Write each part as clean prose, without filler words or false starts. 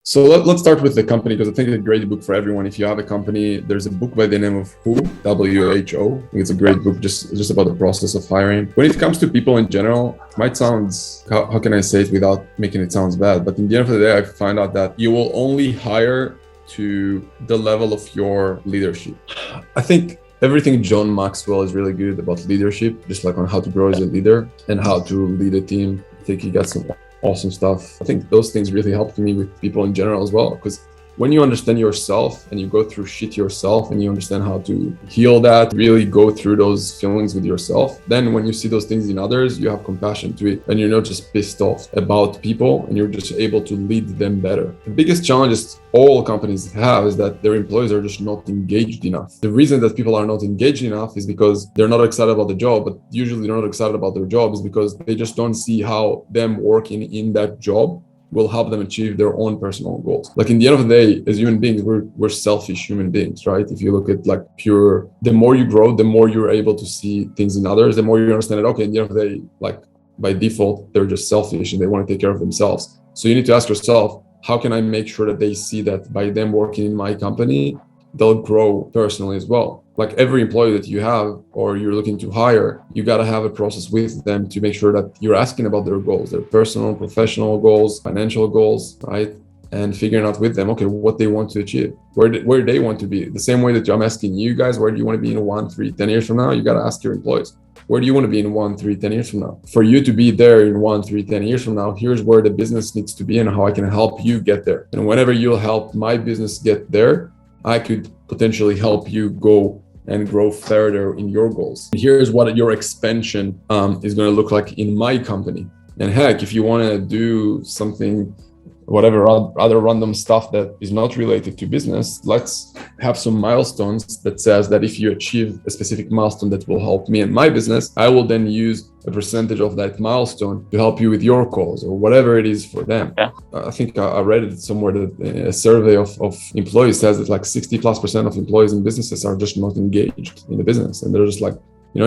So let's start with the company, because I think it's a great book for everyone. If you have a company, there's a book by the name of WHO. I think it's a great book just about the process of hiring. When it comes to people in general, it might sound, how can I say it without making it sound bad? But in the end of the day, I find out that you will only hire to the level of your leadership. I think everything John Maxwell is really good about leadership, just like on how to grow as a leader and how to lead a team. I think he got some awesome stuff. I think those things really helped me with people in general as well, because when you understand yourself and you go through shit yourself and you understand how to heal that, really go through those feelings with yourself, then when you see those things in others, you have compassion to it and you're not just pissed off about people and you're just able to lead them better. The biggest challenges all companies have is that their employees are just not engaged enough. The reason that people are not engaged enough is because they're not excited about the job, but usually they're not excited about their job is because they just don't see how them working in that job will help them achieve their own personal goals. Like in the end of the day, as human beings, we're selfish human beings, right? If you look at like the more you grow, the more you're able to see things in others, the more you understand that, okay, in the end of the day, like by default, they're just selfish and they want to take care of themselves. So you need to ask yourself, how can I make sure that they see that by them working in my company, they'll grow personally as well? Like every employee that you have or you're looking to hire, you got to have a process with them to make sure that you're asking about their goals, their personal, professional goals, financial goals, right? And figuring out with them, okay, what they want to achieve, where they want to be. The same way that I'm asking you guys, where do you want to be in 1, 3, 10 years from now? You got to ask your employees, where do you want to be in 1, 3, 10 years from now? For you to be there in 1, 3, 10 years from now, here's where the business needs to be and how I can help you get there. And whenever you'll help my business get there, I could potentially help you go and grow further in your goals. Here's what your expansion is going to look like in my company. And heck, if you want to do something, whatever other random stuff that is not related to business, let's have some milestones that says that if you achieve a specific milestone that will help me and my business, I will then use a percentage of that milestone to help you with your cause or whatever it is for them. Yeah. I think I read it somewhere that a survey of employees says that like 60+% of employees in businesses are just not engaged in the business. And they're just like,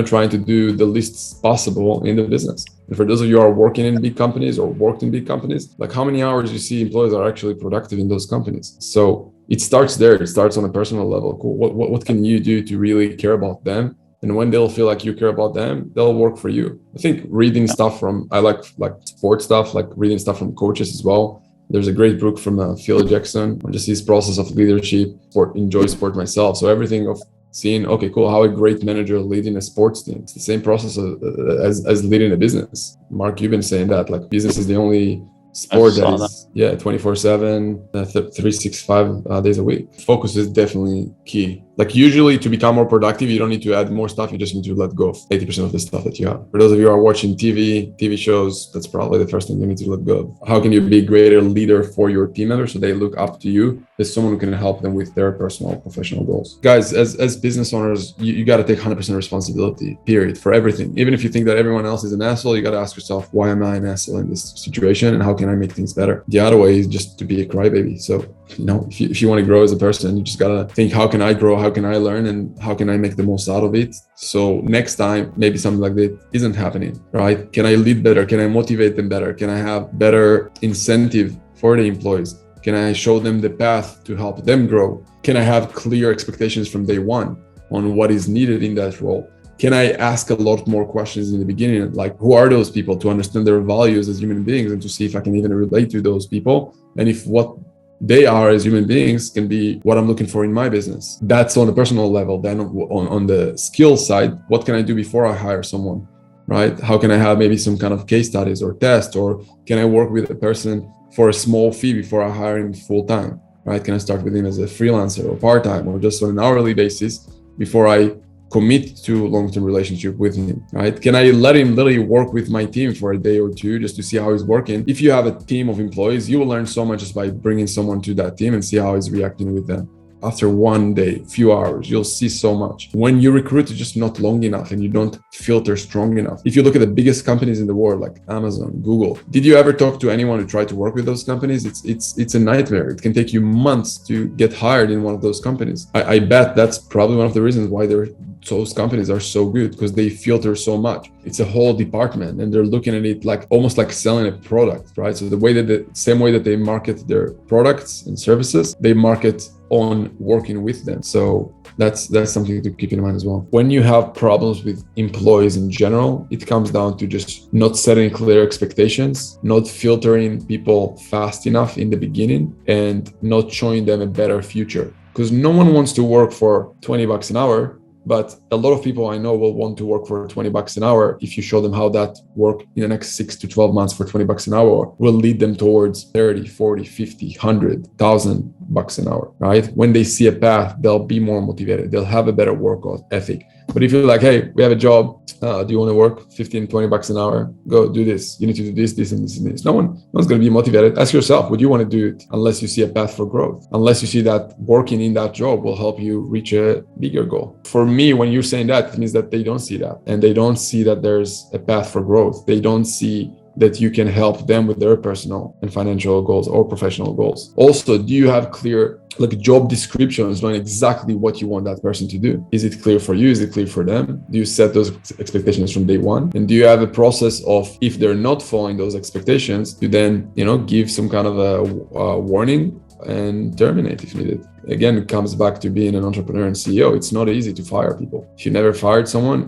trying to do the least possible in the business. And for those of you who are working in big companies or worked in big companies, like how many hours you see employees are actually productive in those companies. So it starts there. It starts on a personal level. Cool. What can you do to really care about them? And when they'll feel like you care about them, they'll work for you. I think reading stuff I like sports stuff, like reading stuff from coaches as well. There's a great book from Phil Jackson on just his process of leadership, enjoy sport myself. So everything of seeing, okay, cool, how a great manager leading a sports team. It's the same process as leading a business. Mark, you've been saying that, like business is the only sport that is 24/7, 365 days a week. Focus is definitely key. Like usually to become more productive, you don't need to add more stuff. You just need to let go of 80% of the stuff that you have. For those of you who are watching TV shows, that's probably the first thing you need to let go of. How can you be a greater leader for your team members so they look up to you as someone who can help them with their personal, professional goals? Guys, as business owners, you got to take 100% responsibility, period, for everything. Even if you think that everyone else is an asshole, you got to ask yourself, why am I an asshole in this situation and how can I make things better? The other way is just to be a crybaby. So, if you want to grow as a person, you just got to think, how can I grow? How can I learn? And how can I make the most out of it? So next time, maybe something like that isn't happening, right? Can I lead better? Can I motivate them better? Can I have better incentive for the employees? Can I show them the path to help them grow? Can I have clear expectations from day one on what is needed in that role? Can I ask a lot more questions in the beginning, like who are those people, to understand their values as human beings and to see if I can even relate to those people, and if what they are as human beings can be what I'm looking for in my business. That's on a personal level. Then on the skill side, what can I do before I hire someone, right? How can I have maybe some kind of case studies or test, or can I work with a person for a small fee before I hire him full time, right? Can I start with him as a freelancer or part-time or just on an hourly basis before I commit to a long-term relationship with him, right? Can I let him literally work with my team for a day or two just to see how he's working? If you have a team of employees, you will learn so much just by bringing someone to that team and see how he's reacting with them. After one day, few hours, you'll see so much. When you recruit, it's just not long enough and you don't filter strong enough. If you look at the biggest companies in the world, like Amazon, Google, did you ever talk to anyone who tried to work with those companies? It's a nightmare. It can take you months to get hired in one of those companies. I bet that's probably one of the reasons why they're those companies are so good because they filter so much. It's a whole department and they're looking at it like almost like selling a product, right? So the same way that they market their products and services, they market on working with them. So that's something to keep in mind as well. When you have problems with employees in general, it comes down to just not setting clear expectations, not filtering people fast enough in the beginning, and not showing them a better future. Because no one wants to work for $20 an hour, but a lot of people I know will want to work for $20 an hour if you show them how that work in the next 6 to 12 months for $20 an hour will lead them towards 30, 40, 50, 100, $1,000 an hour, right? When they see a path, they'll be more motivated. They'll have a better work ethic. But if you're like, hey, we have a job, do you want to work 15, $20 an hour? Go do this. You need to do this, this, and this, and this. No one's going to be motivated. Ask yourself, would you want to do it unless you see a path for growth? Unless you see that working in that job will help you reach a bigger goal. For me, when you're saying that, it means that they don't see that. And they don't see that there's a path for growth. They don't see that you can help them with their personal and financial goals or professional goals. Also, do you have clear job descriptions knowing exactly what you want that person to do? Is it clear for you? Is it clear for them? Do you set those expectations from day one? And do you have a process of, if they're not following those expectations, to then, give some kind of a warning and terminate if needed? Again, it comes back to being an entrepreneur and CEO. It's not easy to fire people. If you never fired someone,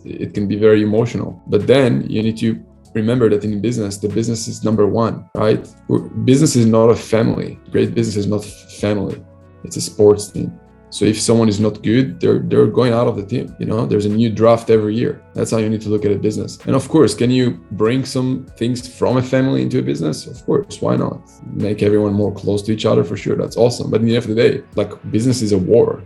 it can be very emotional. But then you need to remember that in business, the business is number one, right? Business is not a family. Great business is not family. It's a sports team. So if someone is not good, they're going out of the team. There's a new draft every year. That's how you need to look at a business. And of course, can you bring some things from a family into a business? Of course, why not? Make everyone more close to each other, for sure. That's awesome. But at the end of the day, business is a war.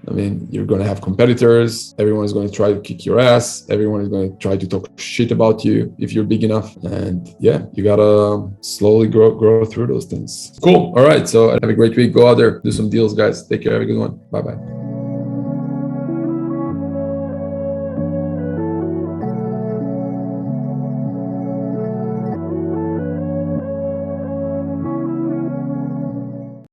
You're going to have competitors. Everyone is going to try to kick your ass. Everyone is going to try to talk shit about you if you're big enough. And yeah, you got to slowly grow through those things. Cool. All right. So have a great week. Go out there, do some deals, guys. Take care. Have a good one. Bye-bye.